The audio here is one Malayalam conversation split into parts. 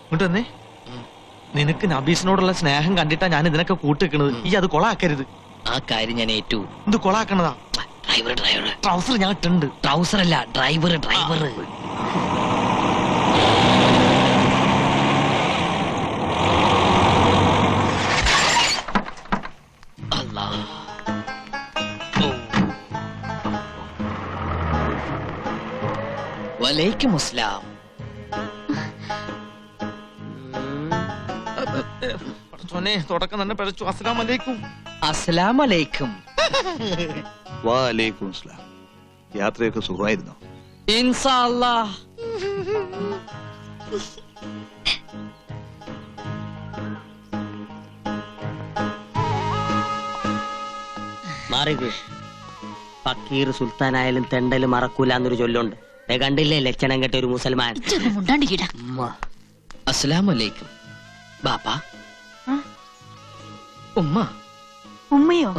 ഇങ്ങോട്ട് വന്നേ. നിനക്ക് നബീസിനോടുള്ള സ്നേഹം കണ്ടിട്ടാ ഞാൻ ഇതിനൊക്കെ കൂട്ടിക്കുന്നത്. ഈ അത് കൊളാക്കരുത്. ആ കാര്യം ഞാൻ ഏറ്റു. ഇത് കൊളാക്കണതാ. ഡ്രൈവർ ട്രൗസർ ഞാൻ ഇട്ടുണ്ട്. ട്രൗസർ അല്ല, ഡ്രൈവർ. വലൈക്കും അസ്സലാം. തുടക്കം തന്നെ പഴച്ചു. അസ്സലാമു അലൈക്കും. അസ്സലാമു അലൈക്കും. വഅലൈക്കും അസ്സലാം. യാത്രയൊക്കെ സുഖമായിരുന്നോ? ഇൻഷാ അല്ലാഹ്. മാറിക്ക്. ഫക്കീർ സുൽത്താനായാലും തെണ്ടല് മറക്കൂല എന്നൊരു ചൊല്ലുണ്ട്. കണ്ടില്ലേ ലക്ഷണം കെട്ട ഒരു മുസൽമാൻ. അസ്സലാമു അലൈക്കും. ബാപ്പാ. ഉമ്മ. ഉമ്മയോ?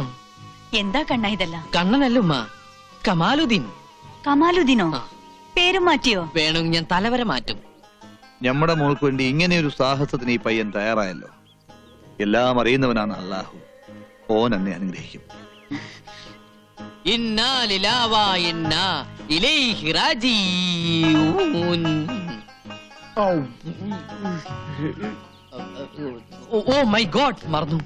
എന്താ കണ്ണ ഇതെല്ലാം? കണ്ണനല്ല ഉമ്മ, കമാലുദ്ദീൻ. കമാലുദ്ദീനോ? പേരും മാറ്റിയോ? വേണമെങ്കിൽ ഞാൻ തലവരെ മാറ്റും. നമ്മുടെ മോൾക്ക് വേണ്ടി ഇങ്ങനെയൊരു സാഹസത്തിന് ഈ പയ്യൻ തയ്യാറായല്ലോ. എല്ലാം അറിയുന്നവനാണ് അള്ളാഹു. ഓൻ എന്നെ അനുഗ്രഹിക്കും. ഇന്നാ ലില്ലാഹി വ ഇന്നാ ഇലൈഹി റാജിഊൻ. ഓ മൈ ഗോഡ്, മറന്നു.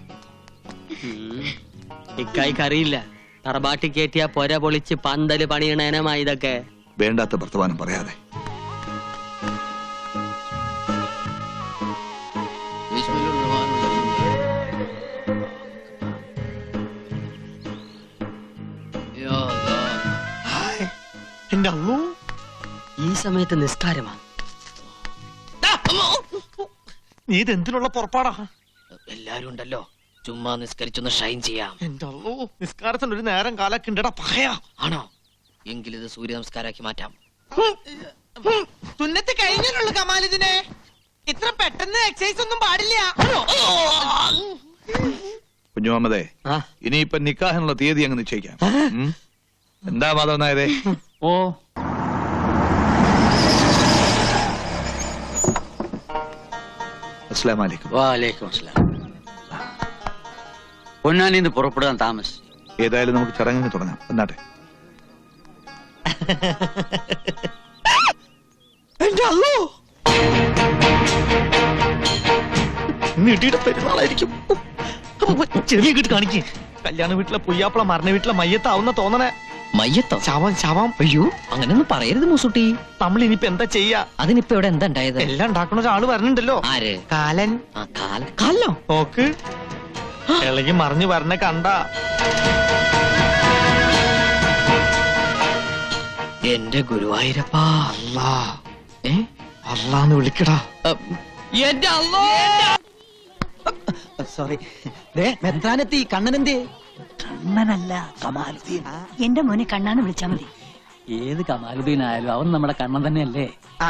ഇക്കായിക്ക് അറിയില്ല. തറബാട്ടി കയറ്റിയ പൊര പൊളിച്ച് പന്തല് പണിയണേനമായി ഇതൊക്കെ. വേണ്ടാത്ത വർത്തമാനം പറയാതെ. എന്റെ അള്ളോ, ഈ സമയത്ത് നിസ്കാരമാണ്. നീ ഇത് എന്തിനുള്ള പുറപ്പാടാ? എല്ലാരും ഉണ്ടല്ലോ, ചുമ്മാ നിസ്കരിച്ചൊന്ന് ഷൈൻ ചെയ്യാം. എന്റെ അള്ളോ, നിസ്കാരത്തിന് ഒരു നേരം കാലൊക്കെ ഉണ്ടടാ. പകയാ ആണോ? എങ്കിലിത് സൂര്യ നമസ്കാരാക്കി മാറ്റാം. സുന്നത്ത് കഴിഞ്ഞുള്ളൂ കമാലിദിനെ. ഇത്ര പെട്ടെന്ന് എക്സസൈസ് ഒന്നും പാടില്ല. കുഞ്ഞുമുഹമ്മദേ, ഇനിയിപ്പൊ നിക്കാഹിനുള്ള തീയതി അങ്ങ് നിശ്ചയിക്കാം. എന്താ മാധവൻ നായരെ? ഓ, അസ്സലാമു അലൈക്കും. വാലൈക്കും അസ്സലാം. പൊന്നാനിന്ന് പുറപ്പെടാൻ താമസിച്ചു. ഏതായാലും നമുക്ക് ചടങ്ങിന് തുടങ്ങാം. എന്നാട്ടെ. എന്റെ അള്ളോ, നീട്ടിയുടെ പെരുന്നാളായിരിക്കും. ചെറിയ കിട്ട് കാണിക്കേ. കല്യാണ വീട്ടിലെ പുയ്യാപ്പള മരണ വീട്ടിലെ മയ്യത്താവുന്ന തോന്നണേ. മയ്യത്തോ? ശവം. അയ്യോ, അങ്ങനെയൊന്നും പറയരുത് മൂസുട്ടി. നമ്മൾ ഇനിയിപ്പോ എന്താ ചെയ്യാ? അതിനിപ്പോ ഇവിടെ എന്താ ഉണ്ടായത്? എല്ലാം ഉണ്ടാക്കണ ഒരാള് വരണുണ്ടല്ലോ. ആര്? കാലൻ. കാലോ? നോക്ക്, ഇളകി മറിഞ്ഞു വരണ കണ്ട. എന്റെ ഗുരുവായൂരപ്പാ. അല്ലാ, അല്ലാന്ന് വിളിക്കടാ. എന്റെ അള്ളോ. സോറി, മെത്രാനെത്തി. കണ്ണനെന്തേ? കണ്ണനല്ല, കമാലുദ്ദീൻ. എന്റെ മോനെ കണ്ണാന്ന് വിളിച്ചാ മതി. ഏത് കമാലുദ്ദീൻ ആയാലും അവൻ നമ്മുടെ കണ്ണൻ തന്നെയല്ലേ. ആ,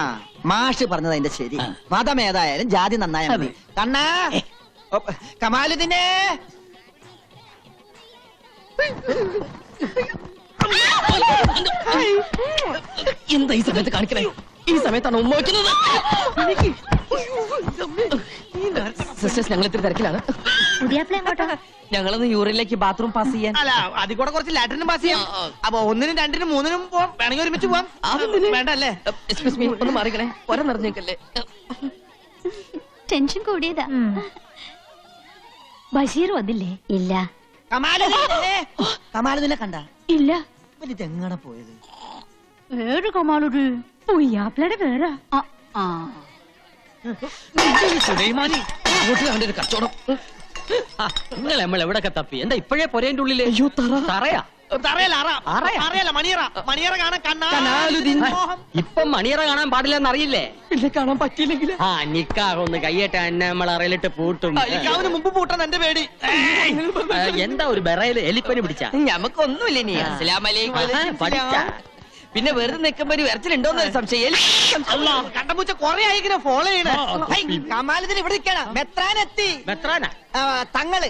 മാഷ് പറഞ്ഞത് അതിന്റെ ശരി. മതം ഏതായാലും ജാതി നന്നായ മതി. കണ്ണാ, കമാലുദ്ദീനെ. എന്താ ഈ സമയത്ത് കാണിക്കണേ? ഈ സമയത്താണ് ഉമ്മ വയ്ക്കുന്നത്. സിസ്റ്റേഴ്സ്, ഞങ്ങൾ ഇത്തിരി തിരക്കിലാണ്. ഞങ്ങളൊന്ന് യൂറിനിലേക്ക് ബാത്റൂം പാസ് ചെയ്യാൻ. അല്ല, അതിൽ കൂടെ കുറച്ച് ലാറ്ററിനും പാസ് ചെയ്യാം. അപ്പൊ 1-നും 2-നും 3-നും പോവാം. വേണമെങ്കിൽ ഒരുമിച്ച് പോവാം. വേണ്ട അല്ലേ? എക്സ്ക്യൂസ് മീ, ഒന്ന് മാറിക്കണേ. പൊര നിറഞ്ഞേക്കല്ലേ. ടെൻഷൻ കൂടിയതാ. ബഷീർ വന്നില്ലേ? ഇല്ല. കമാലുദ്ദീനെ കണ്ട? ഇല്ല. ഇതെങ്ങനെ പോയത്? വേറെ കമാലുദ്ദീൻ പുയ്യാപ്പിളയുടെ പേരാ. കച്ചവടം. നിങ്ങൾ നമ്മൾ എവിടൊക്കെ തപ്പി? എന്താ ഇപ്പോഴേ പൊരേന്റെ ഉള്ളില്? തറയാ? ഇപ്പം മണിയറ കാണാൻ പാടില്ലെന്ന് അറിയില്ലേ? കാണാൻ പറ്റിയില്ലെങ്കിൽ ആ, നിക്കാഹ് ഒന്ന് കയ്യേറ്റ എന്നെ നമ്മൾ അറയിലിട്ട് പൂട്ടും. മുമ്പ് പൂട്ടാൻ എന്റെ പേടി. എന്താ ഒരു ബെറയില് എലിപ്പനി പിടിച്ച? ഞമ്മക്കൊന്നുമില്ല. നീ അസ്സലാമലൈക്കും പഠിച്ച പിന്നെ വെറുതെ നിൽക്കുമ്പോ ഒരു വരച്ചിലുണ്ടോന്ന് സംശയം. കണ്ടപൂച്ച കൊറേ ആയിങ്ങനെ ഫോളോ ചെയ്യണേ. കമാലുദ്ദീൻ ഇവിടെ നിൽക്കണം. മെത്രാനെത്തി. മെത്രാനാ? തങ്ങള്.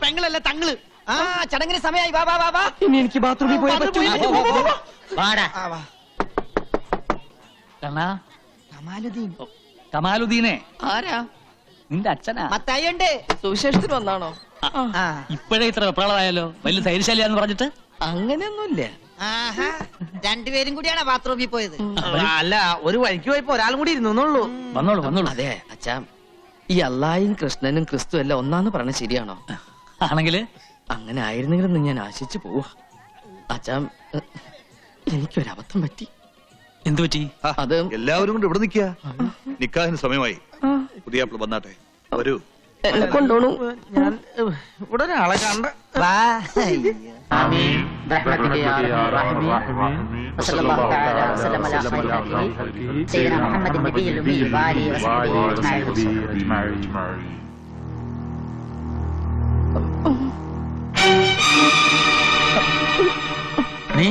പെങ്ങളല്ല, തങ്ങള്. ആ, ചടങ്ങിന് സമയമായി. വാ വാ വാ വാ. ഇനി എനിക്ക് ബാത്റൂമിൽ പോയാൽ വാടാ. കണ്ണാ, കമാലുദ്ദീൻ കമാലുദ്ദീനെ ആരാ? നിന്റെ അച്ഛനാ. മത്തായിണ്ട്. സുവിശേഷത്തിന് വന്നാണോ? ആ. ഇപ്പോഴേ ഇത്ര വെപ്രാളമായാലോ? വലിയ ധൈര്യശാലിയാന്ന് പറഞ്ഞിട്ട്. അങ്ങനെയൊന്നുമില്ല. ആഹാ. രണ്ടുപേരും കൂടിയാണ് ബാത്റൂമിൽ പോയത്. അല്ല, ഒരു വഴിക്ക് പോയപ്പോ ഒരാളും കൂടി ഇരുന്നുള്ളൂ. വന്നോളൂ വന്നോളൂ. അതെ അച്ഛാ, ഈ അല്ലായും കൃഷ്ണനും ക്രിസ്തു എല്ലാം ഒന്നാന്ന് പറഞ്ഞ ശരിയാണോ? ആണെങ്കില് അങ്ങനെ ആയിരുന്നെങ്കിലും ഞാൻ ആശിച്ചു പോവാ. അച്ഛാ, എനിക്കൊരബദ്ധം പറ്റി. എന്തു പറ്റി? അത് എല്ലാവരും കൊണ്ട് ഇവിടെ നിൽക്കുക. നിക്കാഹിന് സമയമായി. പുതിയ വന്നാട്ടെ. വരൂ. എന്നെ കൊണ്ടോണു. ഞാൻ ഇവിടെ ഒരാളെ കണ്ട. വാ. അയ്യോ. برحمتك يا ارحم الراحمين وصلى الله تعالى وسلم على خير خلقه سيدنا محمد النبي الامي وآله وصحبه اجمعين. നീ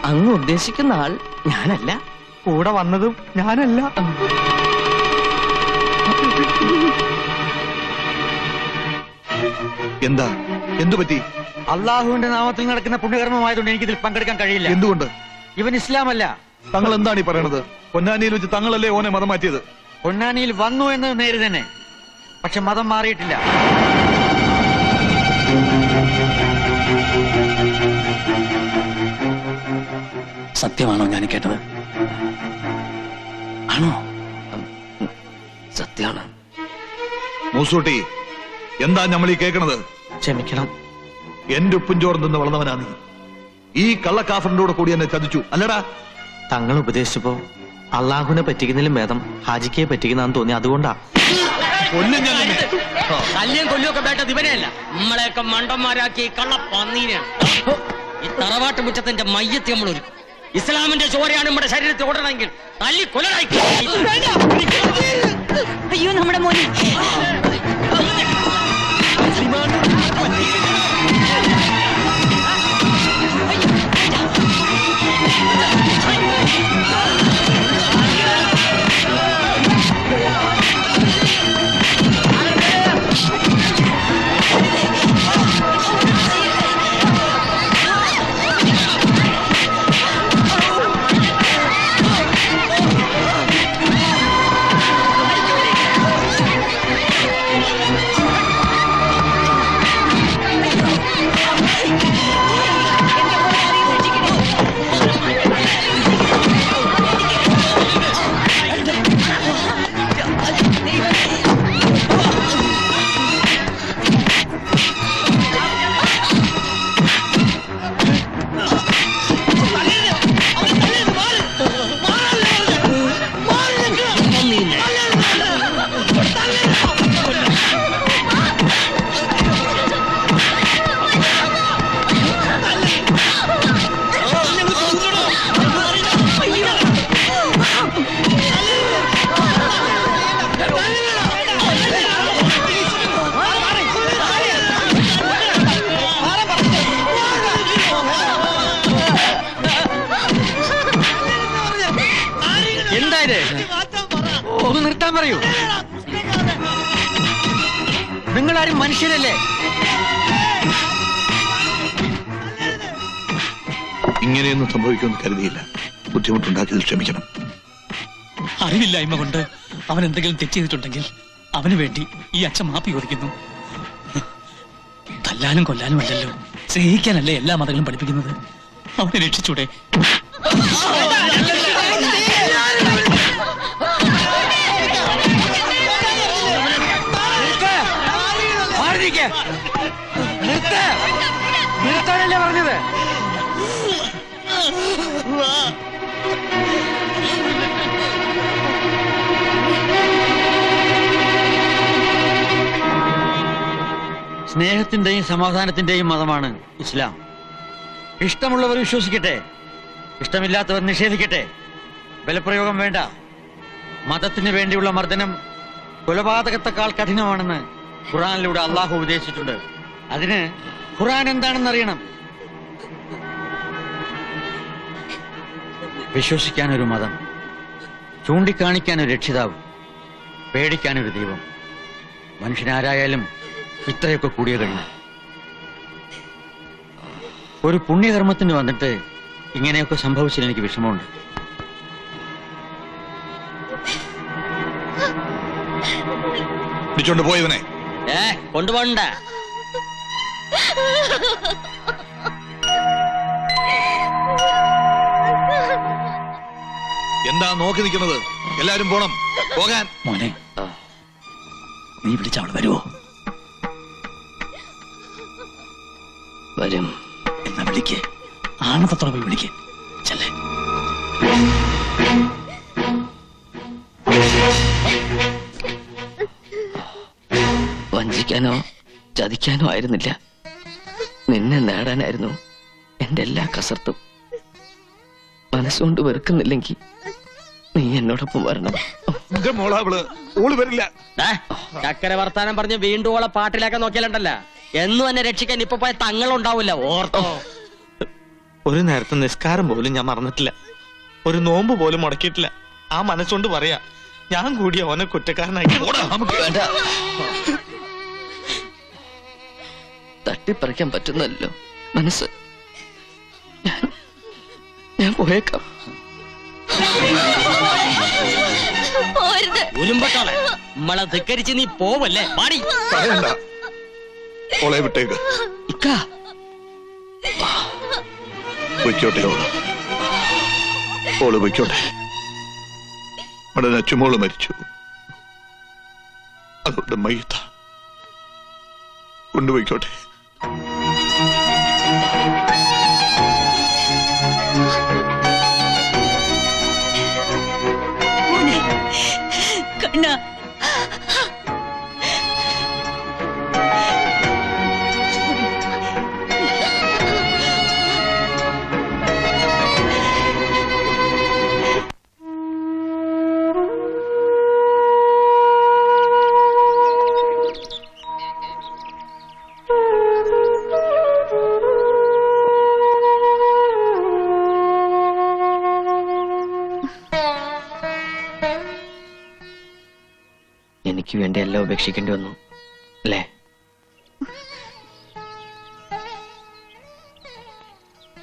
അങ്ങ് ഉദ്ദേശിക്കുന്ന ആൾ ഞാനല്ല. കൂടെ വന്നതും ഞാനല്ല. എന്താ? എന്തു പറ്റി? അള്ളാഹുവിന്റെ നാമത്തിൽ നടക്കുന്ന പുണ്യകർമ്മമായതുകൊണ്ട് എനിക്കിതിൽ പങ്കെടുക്കാൻ കഴിയില്ല. എന്തുകൊണ്ട്? ഇവൻ ഇസ്ലാമല്ല. തങ്ങൾ എന്താണ് ഈ പറയണത്? പൊന്നാനിയിൽ വെച്ച് തങ്ങളല്ലേ ഓനെ മതം മാറ്റിയത്? പൊന്നാനിയിൽ വന്നു എന്നത് നേര് തന്നെ, പക്ഷെ മതം മാറിയിട്ടില്ല. സത്യമാണോ ഞാൻ കേട്ടത്? ആണോ? സത്യമാണ്. മൂസൂട്ടി, എന്താ നമ്മൾ ഈ കേൾക്കണത്? ക്ഷമിക്കണം. എന്റെ ഉപ്പും ചോറും നിന്ന് വളർന്നവനാ നീ. ഈ കള്ളക്കാഫറിന്റെ കൂടെ കൂടി എന്നെ ചതിച്ചു അല്ലടാ? തങ്ങൾ ഉപദേശിച്ചപ്പോ അള്ളാഹുവിനെ പറ്റിക്കുന്നതിലും ഭേദം ഹാജിക്കെ പറ്റിക്കുന്നതാന്ന് തോന്നി, അതുകൊണ്ടാ. കല്യം കൊല്ലുമൊക്കെ വേണ്ടത് ഇവനെയല്ല, നമ്മളെയൊക്കെ മണ്ടന്മാരാക്കി കള്ള പന്നീനെയാണ്. ഈ തറവാട്ട് മുറ്റത്തിന്റെ മയ്യത്തി നമ്മൾ ഒരുക്കും. ഇസ്ലാമിന്റെ ചോരയാണ് നമ്മുടെ ശരീരത്തിൽ ഓടണമെങ്കിൽ തല്ലി കൊല്ലടായി. അയ്യോ നമ്മുടെ മോനെ. ഒന്ന് നിർത്താൻ പറയൂ. നിങ്ങളാരും മനുഷ്യരല്ലേ? ഇങ്ങനെയൊന്നും സംഭവിക്കുമെന്ന് കരുതിയില്ല. ബുദ്ധിമുട്ടുണ്ടാക്കിയതിൽ ക്ഷമിക്കണം. അറിവില്ലായ്മ കൊണ്ട് അവൻ എന്തെങ്കിലും തെറ്റ് ചെയ്തിട്ടുണ്ടെങ്കിൽ അവന് വേണ്ടി ഈ അച്ഛൻ മാപ്പി ചോദിക്കുന്നു. തല്ലാനും കൊല്ലാനും അല്ലല്ലോ, സ്നേഹിക്കാനല്ലേ എല്ലാ മതങ്ങളും പഠിപ്പിക്കുന്നത്. അവനെ രക്ഷിച്ചൂടെ? നിർത്താനല്ലേ പറഞ്ഞത്? സ്നേഹത്തിന്റെയും സമാധാനത്തിന്റെയും മതമാണ് ഇസ്ലാം. ഇഷ്ടമുള്ളവർ വിശ്വസിക്കട്ടെ, ഇഷ്ടമില്ലാത്തവർ നിഷേധിക്കട്ടെ. ബലപ്രയോഗം വേണ്ട. മതത്തിന് വേണ്ടിയുള്ള മർദ്ദനം കൊലപാതകത്തെക്കാൾ കഠിനമാണെന്ന് ഖുർആനിലൂടെ അള്ളാഹു ഉപദേശിച്ചിട്ടുണ്ട്. അതിന് ഖുർആൻ എന്താണെന്ന് അറിയണം. വിശ്വസിക്കാനൊരു മതം, ചൂണ്ടിക്കാണിക്കാനൊരു രക്ഷിതാവ്, പേടിക്കാനൊരു ദൈവം. മനുഷ്യനാരായാലും ഇത്രയൊക്കെ കൂടിയ കഴിഞ്ഞു. ഒരു പുണ്യകർമ്മത്തിന് വന്നിട്ട് ഇങ്ങനെയൊക്കെ സംഭവിച്ചതിൽ എനിക്ക് വിഷമമുണ്ട്. പിടിച്ചോണ്ട് പോയവനെ. കൊണ്ടുപോണ്ട. എന്താ നോക്കി നിൽക്കുന്നത്? എല്ലാരും പോണം, പോകാൻ. മോനെ, നീ വിളിച്ച അവള് വരുവോ? വരും. എന്നാ വിളിക്ക്, ആണത്തത്തോടെ പോയി വിളിക്ക്. ചെല്ലേ. വഞ്ചിക്കാനോ ചതിക്കാനോ ആയിരുന്നില്ല, നിന്നെ നേടാനായിരുന്നു എന്റെ എല്ലാ കസർത്തും. മനസ്സുകൊണ്ട് വെറുക്കുന്നില്ലെങ്കിൽ നീ എന്നോടൊപ്പം വരണം. എന്റെ മോളാവള്, ഓള് വരില്ല. ചക്കര വർത്താനം പറഞ്ഞ് വീണ്ടും ഓളെ പാട്ടിലാക്കാൻ നോക്കിയാലുണ്ടല്ല, എന്നും എന്നെ രക്ഷിക്കാൻ ഇപ്പൊ പോയ തങ്ങളുണ്ടാവില്ല, ഓർത്തോ. ഒരു നേരത്തെ നിസ്കാരം പോലും ഞാൻ മറന്നിട്ടില്ല, ഒരു നോമ്പ് പോലും മുടക്കിയിട്ടില്ല. ആ മനസ്സുകൊണ്ട് പറയാ, ഞാൻ കൂടി അവനെ കുറ്റക്കാരനാക്കി. വേണ്ട, തട്ടിപ്പറിക്കാൻ പറ്റുന്നല്ലോ മനസ്സ്. ഞാൻ പോയേക്കാം. ഉരുമ്പട്ടോളെ, നമ്മളെ ധിക്കരിച്ച് നീ പോവല്ലേ? പാടി പറയണ്ട, ഓളെ വിട്ടേക്ക്. ഇക്കാ, പൊയ്ക്കോട്ടെ ഓള്, ഓള് പൊയ്ക്കോട്ടെ. അവിടെ നച്ചുമോള് മരിച്ചു, അതുകൊണ്ട് മയ്യത്ത കൊണ്ടുപോയിക്കോട്ടെ. കണ്ണ, എനിക്ക് വേണ്ടി എല്ലാം ഉപേക്ഷിക്കേണ്ടി വന്നു അല്ലേ?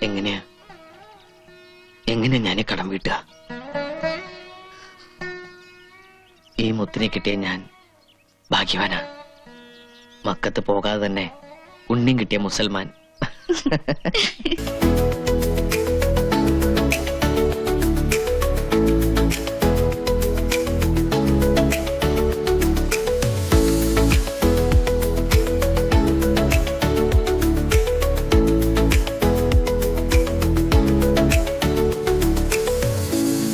എങ്ങനെയാ ഞാൻ കടം വീട്ടുക? ഈ മുത്തിനെ കിട്ടിയ ഞാൻ ഭാഗ്യവാനാ. മക്കത്ത് പോകാതെ തന്നെ ഉണ്ണിയും കിട്ടിയ മുസൽമാൻ.